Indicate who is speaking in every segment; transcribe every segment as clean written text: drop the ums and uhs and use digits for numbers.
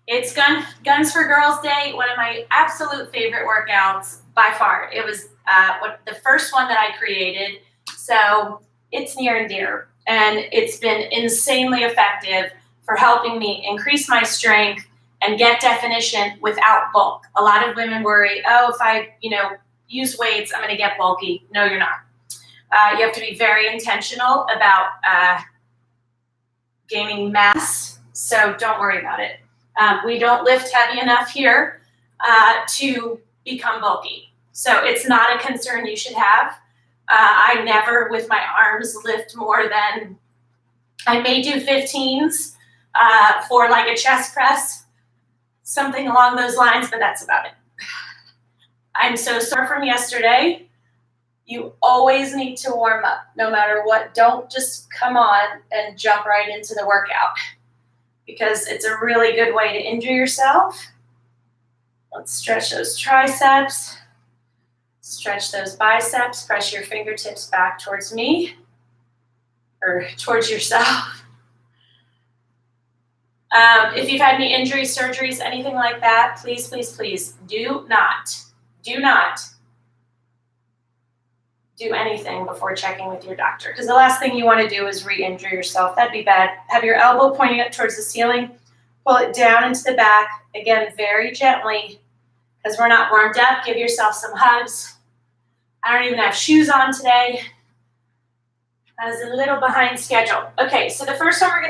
Speaker 1: It's Guns for Girls Day, one of my absolute favorite workouts by far. It was the first one that I created, so it's near and dear. And it's been insanely effective for helping me increase my strength and get definition without bulk. A lot of women worry, oh, if I use weights, I'm going to get bulky. No, you're not. You have to be very intentional about gaining mass, so don't worry about it. We don't lift heavy enough here to become bulky. So it's not a concern you should have. I never, with my arms, lift more than, I may do 15s for like a chest press, something along those lines, but that's about it. I'm so sore from yesterday. You always need to warm up, no matter what. Don't just come on and jump right into the workout, because it's a really good way to injure yourself. Let's stretch those triceps, stretch those biceps, press your fingertips back towards me, or towards yourself. If you've had any injuries, surgeries, anything like that, please, please, please do not do anything before checking with your doctor, because the last thing you want to do is re-injure yourself. That'd be bad. Have your elbow pointing up towards the ceiling. Pull it down into the back. Again, very gently, because we're not warmed up. Give yourself some hugs. I don't even have shoes on today. I was a little behind schedule. Okay, so the first one we're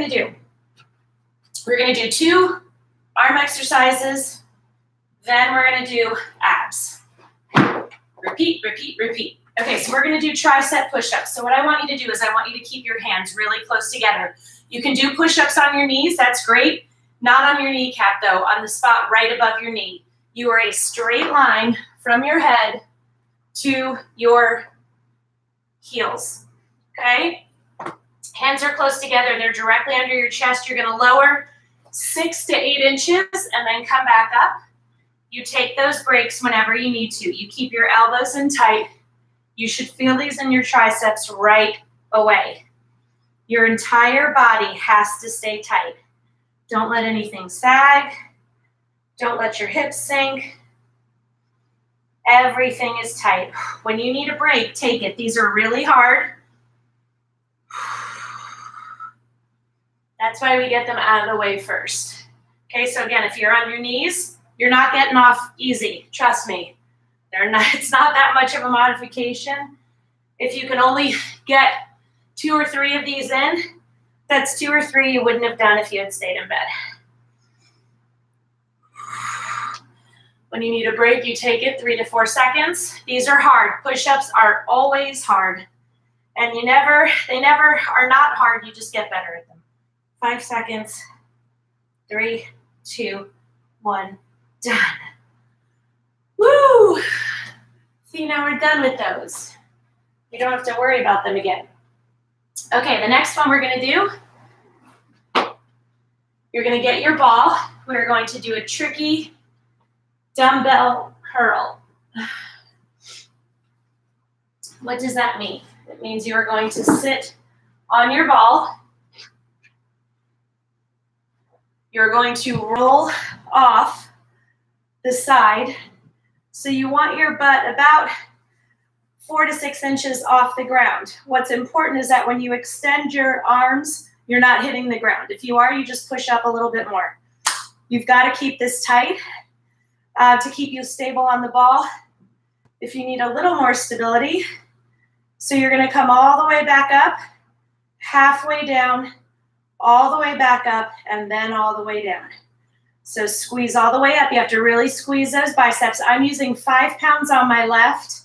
Speaker 1: going to do 2 arm exercises. Then we're going to do abs. Repeat, repeat, repeat. Okay, so we're going to do tricep push-ups. So what I want you to do is I want you to keep your hands really close together. You can do push-ups on your knees. That's great. Not on your kneecap, though, on the spot right above your knee. You are a straight line from your head to your heels, okay? Hands are close together. They're directly under your chest. You're going to lower 6 to 8 inches and then come back up. You take those breaks whenever you need to. You keep your elbows in tight. You should feel these in your triceps right away. Your entire body has to stay tight. Don't let anything sag. Don't let your hips sink. Everything is tight. When you need a break, take it. These are really hard. That's why we get them out of the way first. Okay, so again, if you're on your knees, you're not getting off easy. Trust me. It's not that much of a modification. If you can only get 2 or 3 of these in, that's 2 or 3 you wouldn't have done if you had stayed in bed. When you need a break, you take it 3 to 4 seconds. These are hard. Push-ups are always hard. And they never are not hard. You just get better at them. 5 seconds. 3, 2, 1, done. Woo! See, now we're done with those. You don't have to worry about them again. Okay, the next one we're going to do, you're going to get your ball. We're going to do a tricky dumbbell curl. What does that mean? It means you are going to sit on your ball. You're going to roll off the side. So you want your butt about 4 to 6 inches off the ground. What's important is that when you extend your arms, you're not hitting the ground. If you are, you just push up a little bit more. You've got to keep this tight to keep you stable on the ball. If you need a little more stability, so you're going to come all the way back up, halfway down, all the way back up, and then all the way down. So squeeze all the way up. You have to really squeeze those biceps. I'm using 5 pounds on my left.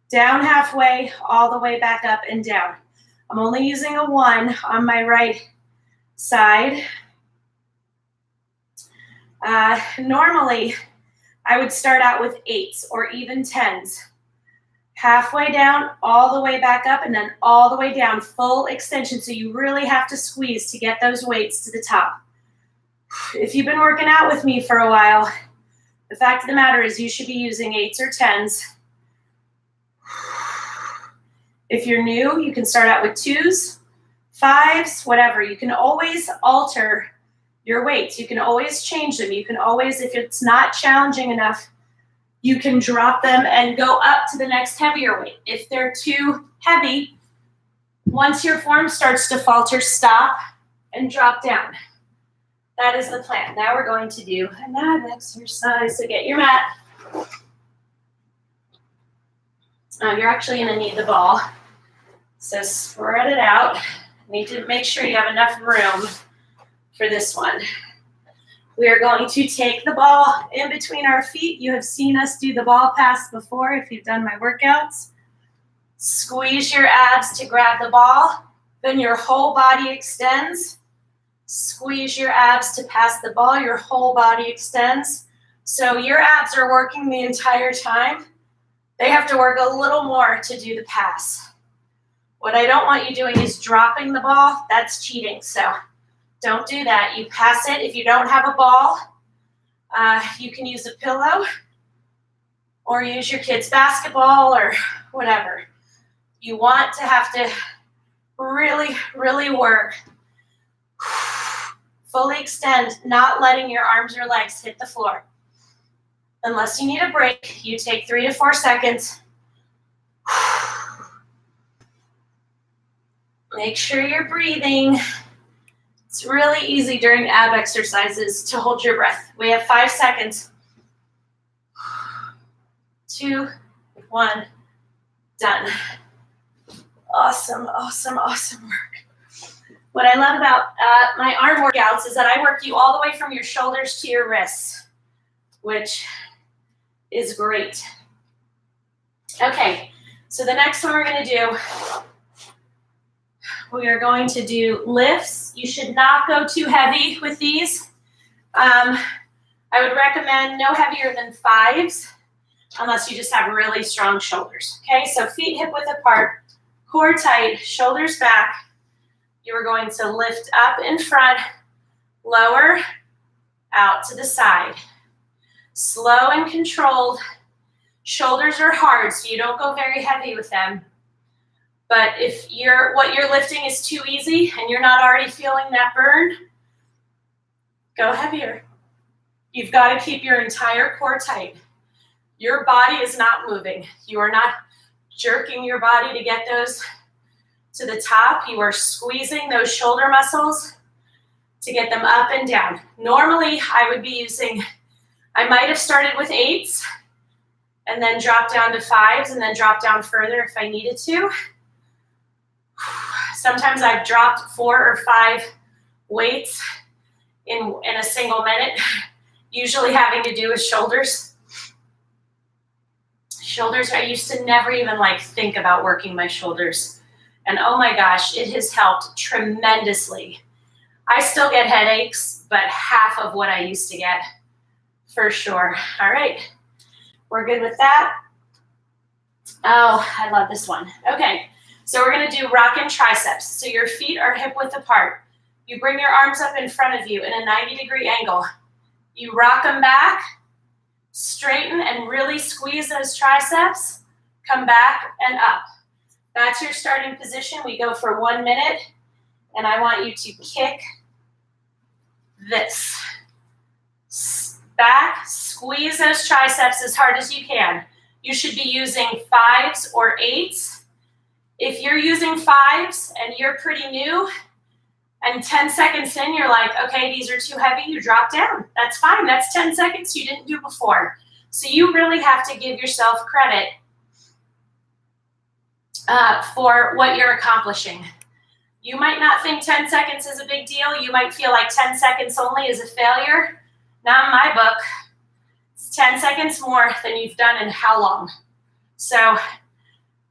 Speaker 1: Down halfway, all the way back up and down. I'm only using a 1 on my right side. Normally, I would start out with 8s or even 10s. Halfway down, all the way back up, and then all the way down, full extension. So you really have to squeeze to get those weights to the top. If you've been working out with me for a while, the fact of the matter is you should be using 8s or 10s. If you're new, you can start out with 2s, 5s, whatever. You can always alter your weights. You can always change them. You can always, if it's not challenging enough, you can drop them and go up to the next heavier weight. If they're too heavy, once your form starts to falter, stop and drop down. That is the plan. Now we're going to do an ab exercise. So get your mat. You're actually going to need the ball. So spread it out. Need to make sure you have enough room for this one. We are going to take the ball in between our feet. You have seen us do the ball pass before if you've done my workouts. Squeeze your abs to grab the ball. Then your whole body extends. Squeeze your abs to pass the ball. Your whole body extends. So your abs are working the entire time. They have to work a little more to do the pass. What I don't want you doing is dropping the ball. That's cheating. So don't do that. You pass it. If you don't have a ball, you can use a pillow or use your kid's basketball or whatever. You want to have to really, really work. Fully extend, not letting your arms or legs hit the floor. Unless you need a break, you take 3 to 4 seconds. Make sure you're breathing. It's really easy during ab exercises to hold your breath. We have 5 seconds. 2, 1, done. Awesome, awesome, awesome work. What I love about my arm workouts is that I work you all the way from your shoulders to your wrists, which is great. Okay, so the next one we're going to do, we are going to do lifts. You should not go too heavy with these. I would recommend no heavier than 5s, unless you just have really strong shoulders. Okay, so feet hip width apart, core tight, shoulders back. You are going to lift up in front, lower, out to the side. Slow and controlled. Shoulders are hard, so you don't go very heavy with them. But if what you're lifting is too easy and you're not already feeling that burn, go heavier. You've got to keep your entire core tight. Your body is not moving. You are not jerking your body to get those to the top. You are squeezing those shoulder muscles to get them up and down. Normally, I would be I might have started with 8s and then dropped down to 5s and then dropped down further if I needed to. Sometimes I've dropped 4 or 5 weights in a single minute, usually having to do with shoulders. Shoulders, I used to never even think about working my shoulders. And oh my gosh, it has helped tremendously. I still get headaches, but half of what I used to get, for sure. All right, we're good with that. Oh, I love this one. Okay, so we're gonna do rockin' triceps. So your feet are hip width apart. You bring your arms up in front of you in a 90-degree angle. You rock them back, straighten and really squeeze those triceps, come back and up. That's your starting position. We go for 1 minute, and I want you to kick this. Back, squeeze those triceps as hard as you can. You should be using 5s or 8s. If you're using 5s and you're pretty new, and 10 seconds in, you're like, okay, these are too heavy, you drop down. That's fine. That's 10 seconds you didn't do before. So you really have to give yourself credit for what you're accomplishing. You might not think 10 seconds is a big deal. You might feel like 10 seconds only is a failure. Not in my book. It's 10 seconds more than you've done in how long? So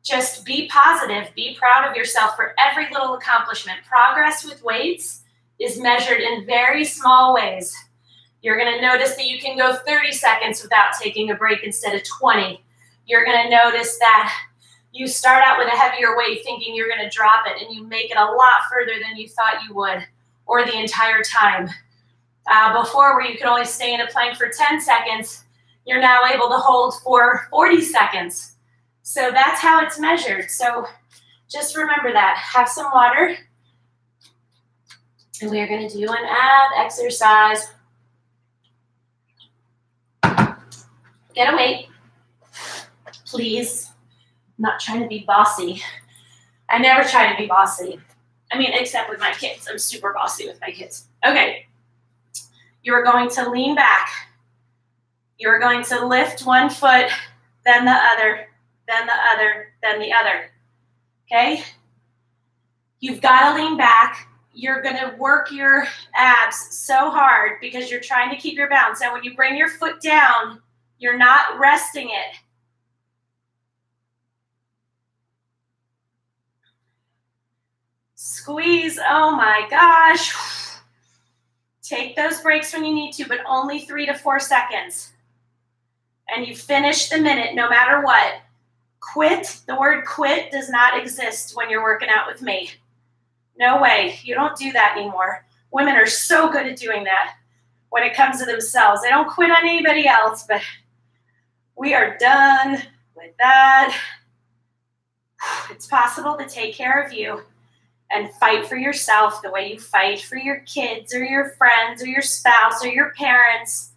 Speaker 1: just be positive. Be proud of yourself for every little accomplishment. Progress with weights is measured in very small ways. You're going to notice that you can go 30 seconds without taking a break instead of 20. You're going to notice that you start out with a heavier weight thinking you're going to drop it, and you make it a lot further than you thought you would, or the entire time. Before, where you could only stay in a plank for 10 seconds, you're now able to hold for 40 seconds. So that's how it's measured. So just remember that. Have some water. And we are going to do an ab exercise. Get a weight, please. I'm not trying to be bossy. I never try to be bossy. I mean, except with my kids. I'm super bossy with my kids. Okay. You're going to lean back. You're going to lift one foot, then the other, then the other, then the other. Okay? You've got to lean back. You're going to work your abs so hard because you're trying to keep your balance. Now, when you bring your foot down, you're not resting it. Squeeze. Oh my gosh. Take those breaks when you need to, but only 3 to 4 seconds. And you finish the minute no matter what. Quit. The word quit does not exist when you're working out with me. No way. You don't do that anymore. Women are so good at doing that when it comes to themselves. They don't quit on anybody else, but we are done with that. It's possible to take care of you and fight for yourself the way you fight for your kids or your friends or your spouse or your parents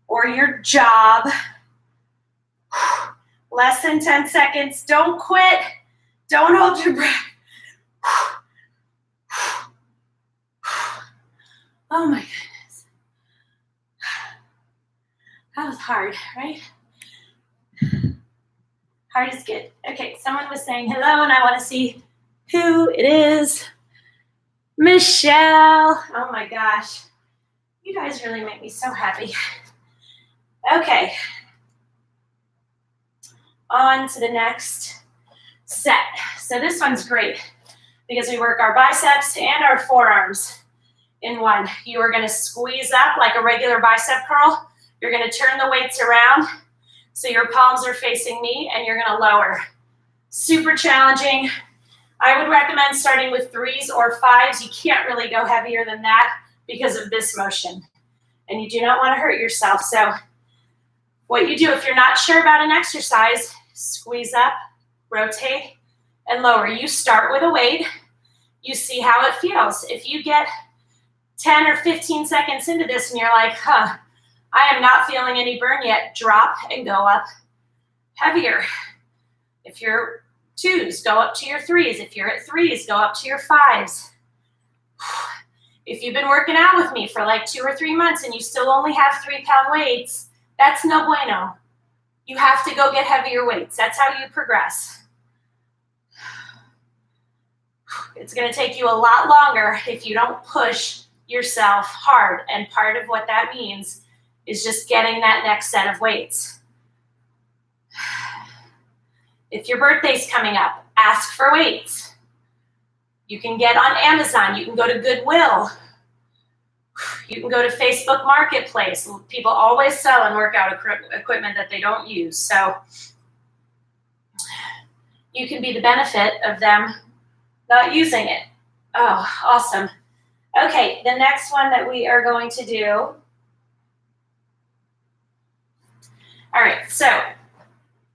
Speaker 1: or your job. Less than 10 seconds. Don't quit. Don't hold your breath. Oh my goodness. That was hard, right? Hard is good. Okay, someone was saying hello and I want to see who it is. Michelle. Oh my gosh. You guys really make me so happy. Okay. On to the next set. So this one's great because we work our biceps and our forearms in one. You are going to squeeze up like a regular bicep curl. You're going to turn the weights around so your palms are facing me and you're going to lower. Super challenging. I would recommend starting with 3s or 5s. You can't really go heavier than that because of this motion. And you do not want to hurt yourself. So what you do if you're not sure about an exercise, squeeze up, rotate, and lower. You start with a weight. You see how it feels. If you get 10 or 15 seconds into this and you're like, I am not feeling any burn yet, drop and go up heavier. If you're 2s, go up to your 3s. If you're at 3s, go up to your 5s. If you've been working out with me for like 2 or 3 months and you still only have 3-pound weights, that's no bueno. You have to go get heavier weights. That's how you progress. It's going to take you a lot longer if you don't push yourself hard. And part of what that means is just getting that next set of weights. If your birthday's coming up, ask for weights. You can get on Amazon. You can go to Goodwill. You can go to Facebook Marketplace. People always selling workout equipment that they don't use. So you can be the benefit of them not using it. Oh, awesome. Okay, the next one that we are going to do. All right, so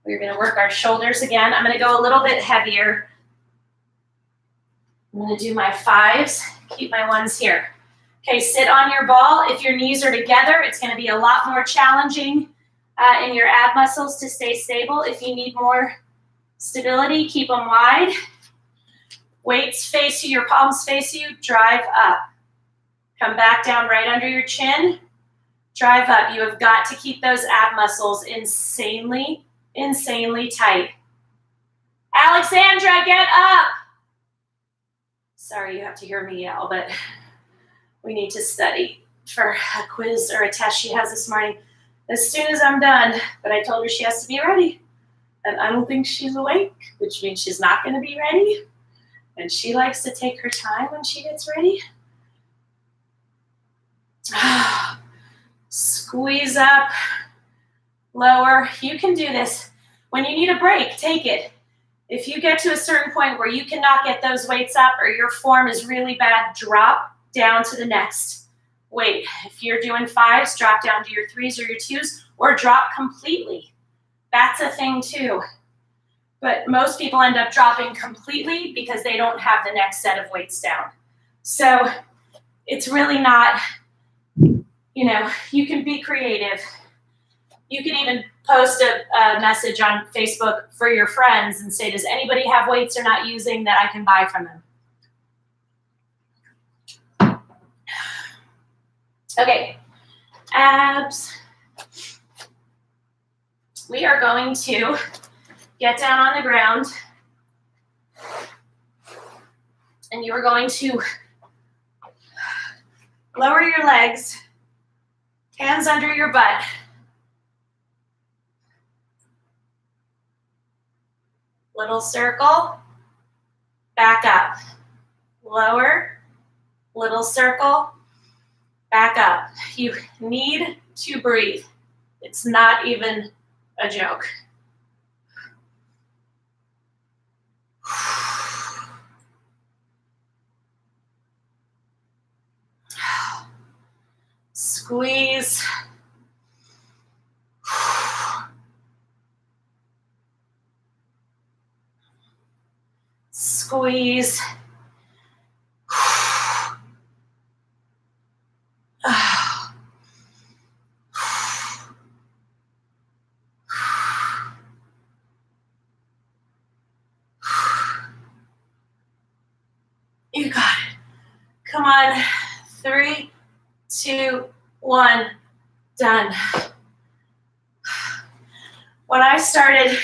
Speaker 1: we're going to work our shoulders again. I'm going to go a little bit heavier. I'm going to do my 5s, keep my 1s here. Okay, sit on your ball. If your knees are together, it's going to be a lot more challenging in your ab muscles to stay stable. If you need more stability, keep them wide. Weights face you, your palms face you, drive up. Come back down right under your chin, drive up. You have got to keep those ab muscles insanely tight. Alexandra, get up! Sorry you have to hear me yell, but we need to study for a quiz or a test she has this morning as soon as I'm done. But I told her she has to be ready. And I don't think she's awake, which means she's not going to be ready. And she likes to take her time when she gets ready. Squeeze up, lower. You can do this. When you need a break, take it. If you get to a certain point where you cannot get those weights up or your form is really bad, drop down to the next weight. If you're doing 5s, drop down to your 3s or your 2s, or drop completely. That's a thing too. But most people end up dropping completely because they don't have the next set of weights down. So It's really not, you know, you can be creative. You can even post a message on Facebook for your friends and say, does anybody have weights they're not using that I can buy from them? Okay, abs. We are going to get down on the ground, and you are going to lower your legs, hands under your butt. Little circle, back up. Lower, little circle, back up. You need to breathe. It's not even a joke. Squeeze. Squeeze. You got it. Come on. 3, 2, 1. Done. When I started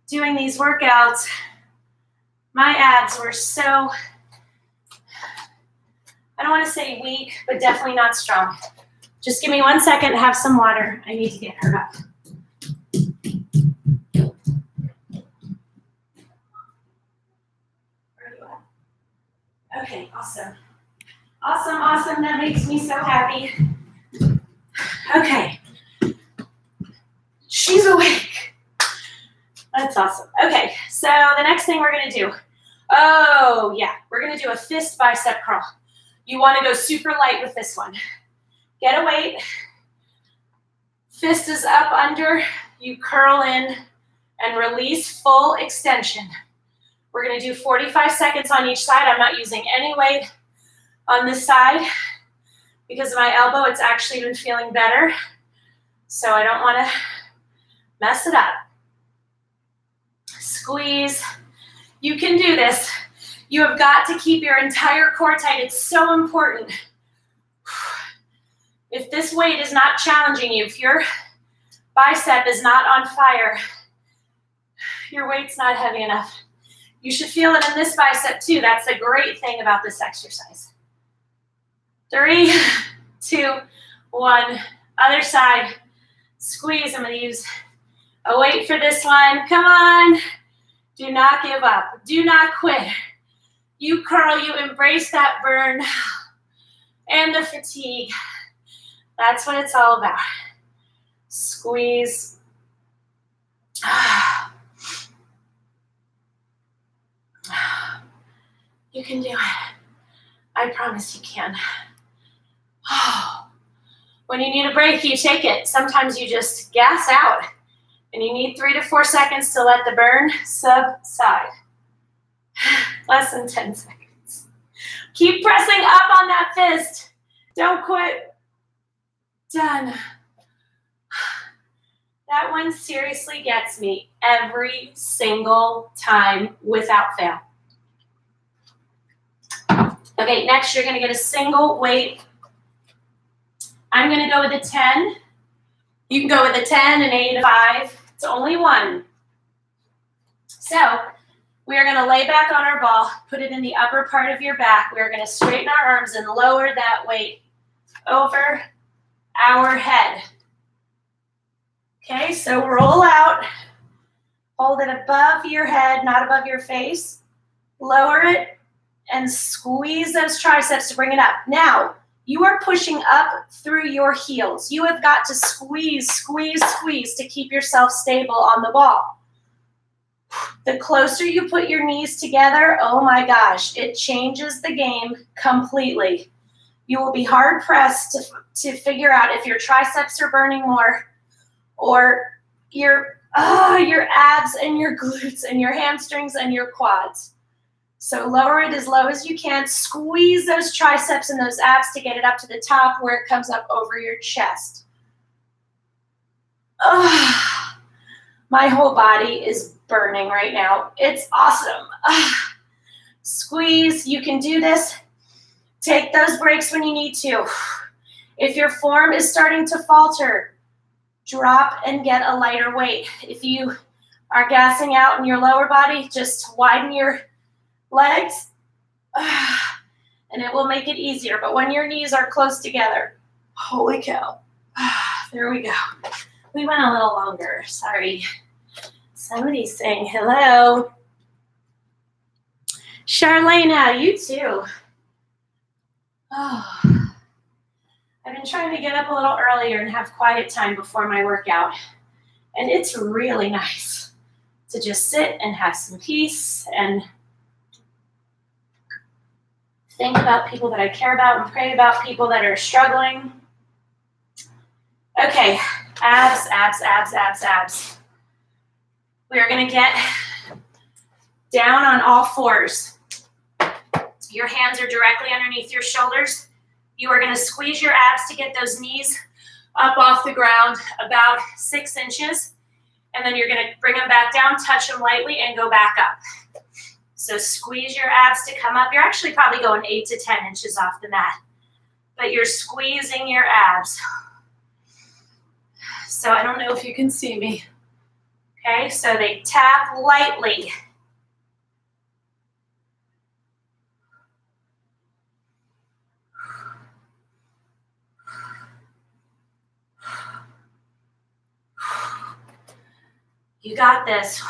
Speaker 1: doing these workouts, my abs were so, I don't want to say weak, but definitely not strong. Just give me 1 second, have some water. I need to get her up. Where are you at? Okay, awesome. Awesome, awesome. That makes me so happy. Okay. She's awake. That's awesome. Okay, so the next thing we're going to do, oh yeah, we're going to do a fist bicep curl. You want to go super light with this one. Get a weight. Fist is up under. You curl in and release, full extension. We're going to do 45 seconds on each side. I'm not using any weight on this side because of my elbow. It's actually been feeling better, so I don't want to mess it up. Squeeze. You can do this. You have got to keep your entire core tight. It's so important. If this weight is not challenging you, if your bicep is not on fire, your weight's not heavy enough. You should feel it in this bicep too. That's the great thing about this exercise. 3, 2, 1. Other side. Squeeze. I'm going to use a weight for this one. Come on. Do not give up. Do not quit. You curl. You embrace that burn and the fatigue. That's what it's all about. Squeeze. You can do it. I promise you can. When you need a break, you take it. Sometimes you just gas out, and you need 3 to 4 seconds to let the burn subside. Less than 10 seconds. Keep pressing up on that fist. Don't quit. Done. That one seriously gets me every single time without fail. Okay, next you're going to get a single weight. I'm going to go with a 10. You can go with a 10, an 8, a 5. It's only one. So we are going to lay back on our ball, put it in the upper part of your back. We are going to straighten our arms and lower that weight over our head. Okay, so roll out. Hold it above your head, not above your face. Lower it and squeeze those triceps to bring it up. Now, you are pushing up through your heels. You have got to squeeze, squeeze, squeeze to keep yourself stable on the ball. The closer you put your knees together, oh my gosh, it changes the game completely. You will be hard pressed to figure out if your triceps are burning more or your abs and your glutes and your hamstrings and your quads. So lower it as low as you can. Squeeze those triceps and those abs to get it up to the top where it comes up over your chest. Oh, my whole body is burning right now. It's awesome. Squeeze. You can do this. Take those breaks when you need to. If your form is starting to falter, drop and get a lighter weight. If you are gassing out in your lower body, just widen your legs, and it will make it easier. But when your knees are close together, holy cow. There we go. We went a little longer, sorry. Somebody's saying hello. Charlena, you too. Oh, I've been trying to get up a little earlier and have quiet time before my workout. And it's really nice to just sit and have some peace and think about people that I care about and pray about people that are struggling. Okay, abs, abs, abs, abs, abs. We are going to get down on all fours. Your hands are directly underneath your shoulders. You are going to squeeze your abs to get those knees up off the ground about 6 inches. And then you're going to bring them back down, touch them lightly, and go back up. So squeeze your abs to come up. You're actually probably going 8 to 10 inches off the mat. But you're squeezing your abs. So I don't know if you can see me. Okay, so they tap lightly. You got this.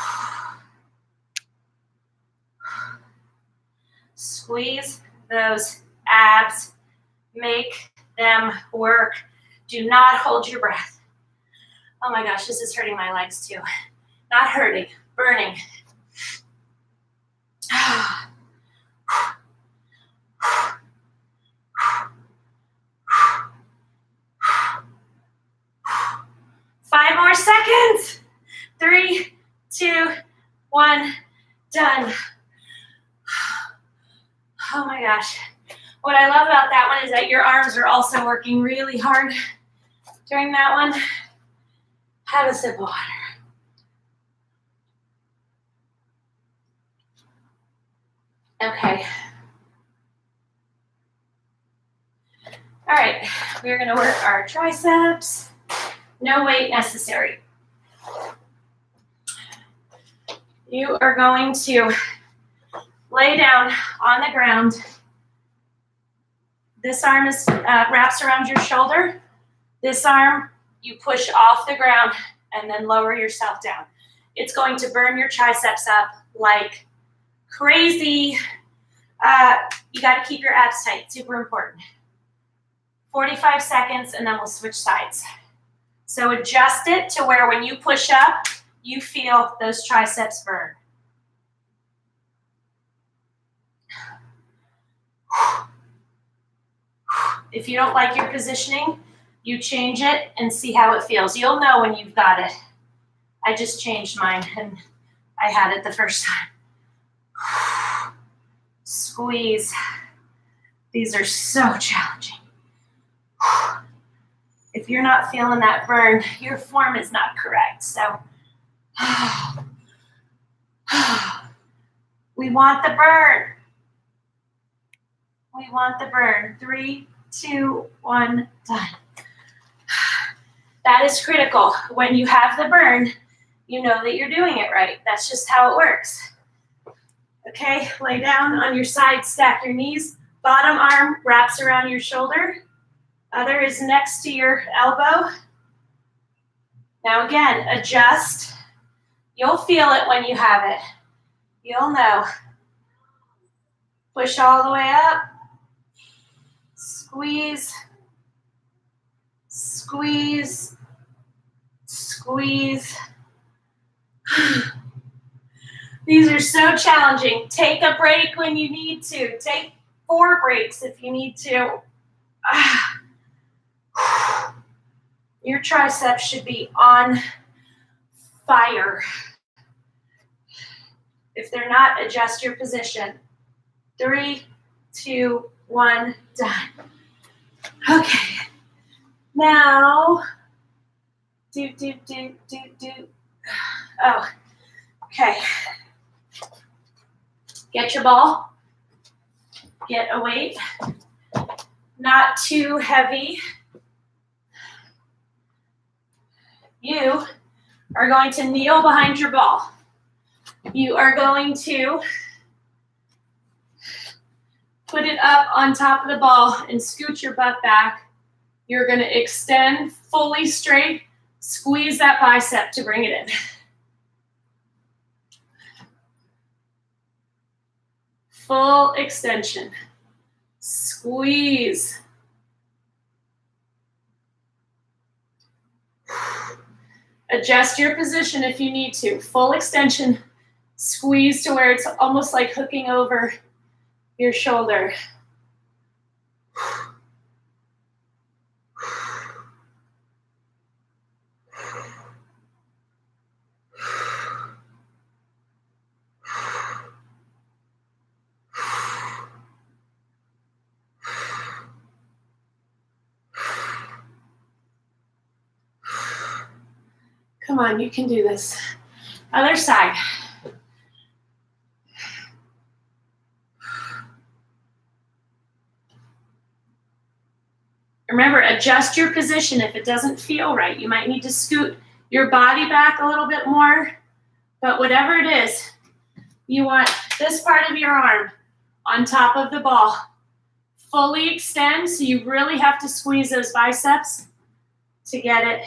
Speaker 1: Squeeze those abs. Make them work. Do not hold your breath. Oh my gosh, this is hurting my legs too. Not hurting, burning. 5 more seconds. 3, 2, 1, done. Oh my gosh. What I love about that one is that your arms are also working really hard during that one. Have a sip of water. Okay. All right, we're gonna work our triceps. No weight necessary. You are going to lay down on the ground. This arm is wraps around your shoulder. This arm, you push off the ground and then lower yourself down. It's going to burn your triceps up like crazy. You got to keep your abs tight, super important. 45 seconds and then we'll switch sides. So adjust it to where when you push up, you feel those triceps burn. If you don't like your positioning, you change it and see how it feels. You'll know when you've got it. I just changed mine and I had it the first time. Squeeze. These are so challenging. If you're not feeling that burn, your form is not correct. So we want the burn. We want the burn. 3, 2, 1, done. That is critical. When you have the burn, you know that you're doing it right. That's just how it works. Okay, lay down on your side, stack your knees. Bottom arm wraps around your shoulder. Other is next to your elbow. Now again, adjust. You'll feel it when you have it. You'll know. Push all the way up. Squeeze. Squeeze. Squeeze. These are so challenging. Take a break when you need to. Take 4 breaks if you need to. Your triceps should be on fire. If they're not, adjust your position. 3, 2, 1, done. Okay. Now, do. Oh, okay. Get your ball. Get a weight. Not too heavy. You are going to kneel behind your ball. You are going to put it up on top of the ball and scoot your butt back. You're going to extend fully straight. Squeeze that bicep to bring it in. Full extension. Squeeze. Adjust your position if you need to. Full extension. Squeeze to where it's almost like hooking over your shoulder. Come on, you can do this. Other side. Remember, adjust your position if it doesn't feel right. You might need to scoot your body back a little bit more, but whatever it is, you want this part of your arm on top of the ball. Fully extend, so you really have to squeeze those biceps to get it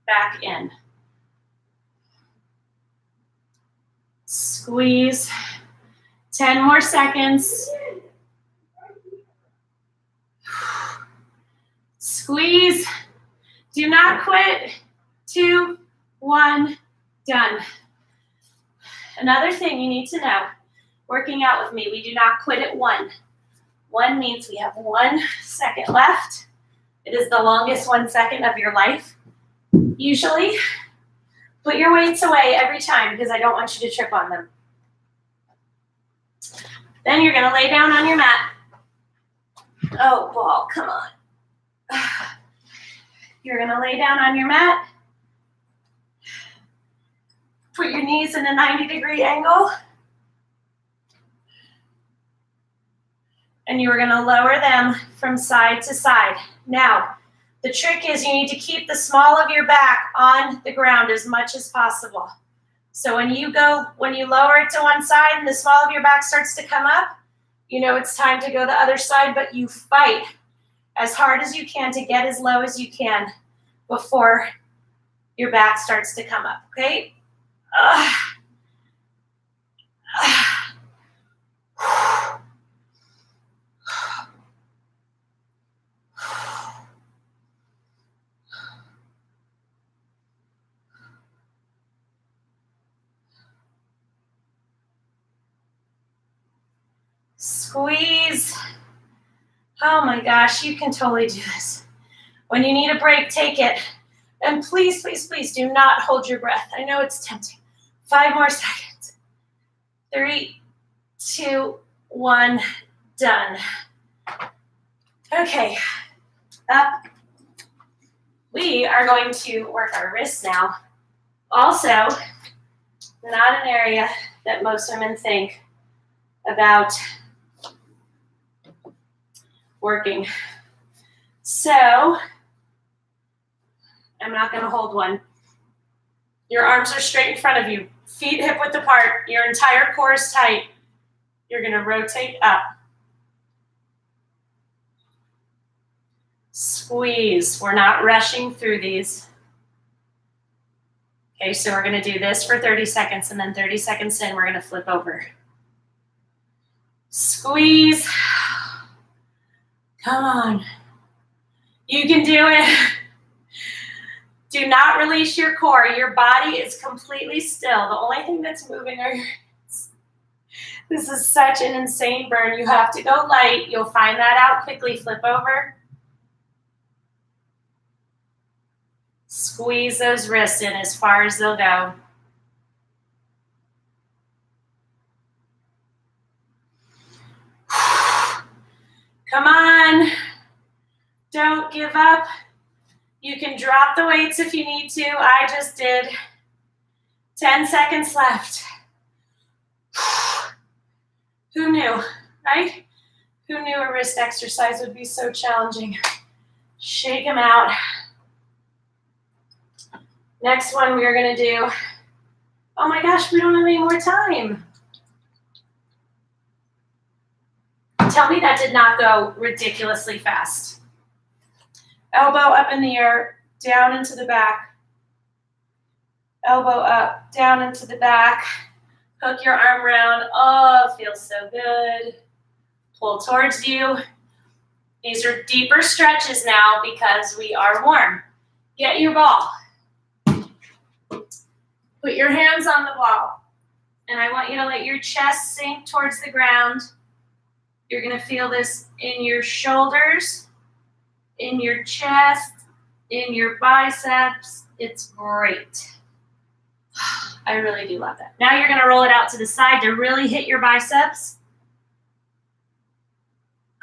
Speaker 1: back in. Squeeze. 10 more seconds. Squeeze. Do not quit. 2, 1, done. Another thing you need to know, working out with me, we do not quit at 1. 1 means we have 1 second left. It is the longest 1 second of your life. Usually, put your weights away every time because I don't want you to trip on them. Then you're going to lay down on your mat. Oh, ball, come on. You're going to lay down on your mat. Put your knees in a 90-degree angle. And you are going to lower them from side to side. Now, the trick is you need to keep the small of your back on the ground as much as possible. So when you lower it to one side and the small of your back starts to come up, you know it's time to go the other side, but you fight as hard as you can to get as low as you can before your back starts to come up, okay? Squeeze. Oh my gosh, you can totally do this. When you need a break, take it. And please, please, please do not hold your breath. I know it's tempting. 5 more seconds. 3, 2, 1, done. Okay, up. We are going to work our wrists now. Also, not an area that most women think about working. So, I'm not going to hold one. Your arms are straight in front of you. Feet hip width apart. Your entire core is tight. You're going to rotate up. Squeeze. We're not rushing through these. Okay, so we're going to do this for 30 seconds, and then 30 seconds in, we're going to flip over. Squeeze. Come on. You can do it. Do not release your core. Your body is completely still. The only thing that's moving are your hands. This is such an insane burn. You have to go light. You'll find that out quickly. Flip over. Squeeze those wrists in as far as they'll go. Come on. Don't give up. You can drop the weights if you need to. I just did. 10 seconds left. Who knew, right? Who knew a wrist exercise would be so challenging? Shake them out. Next one we're gonna do, oh my gosh, we don't have any more time. Tell me that did not go ridiculously fast. Elbow up in the air, down into the back. Elbow up, down into the back. Hook your arm around. Oh, it feels so good. Pull towards you. These are deeper stretches now because we are warm. Get your ball. Put your hands on the ball. And I want you to let your chest sink towards the ground. You're going to feel this in your shoulders, in your chest, in your biceps. It's great. I really do love that. Now you're going to roll it out to the side to really hit your biceps.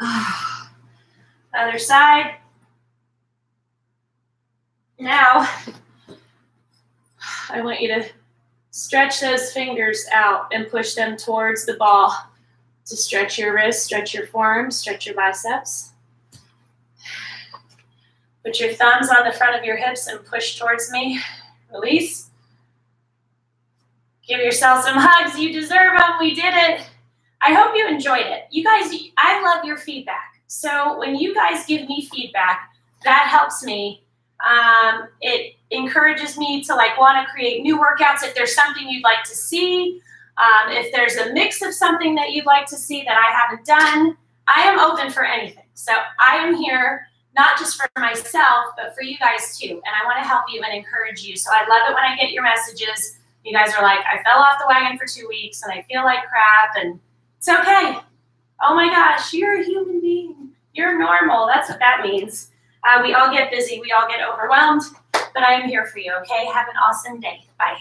Speaker 1: Other side. Now, I want you to stretch those fingers out and push them towards the ball to stretch your wrists, stretch your forearms, stretch your biceps. Put your thumbs on the front of your hips and push towards me. Release. Give yourself some hugs. You deserve them. We did it. I hope you enjoyed it. You guys, I love your feedback. So when you guys give me feedback, that helps me. It encourages me to want to create new workouts. If there's something you'd like to see, if there's a mix of something that you'd like to see that I haven't done, I am open for anything. So I am here not just for myself, but for you guys too. And I want to help you and encourage you. So I love it when I get your messages. You guys are like, I fell off the wagon for 2 weeks and I feel like crap, and it's okay. Oh my gosh, you're a human being. You're normal. That's what that means. We all get busy. We all get overwhelmed, but I am here for you, okay? Have an awesome day. Bye.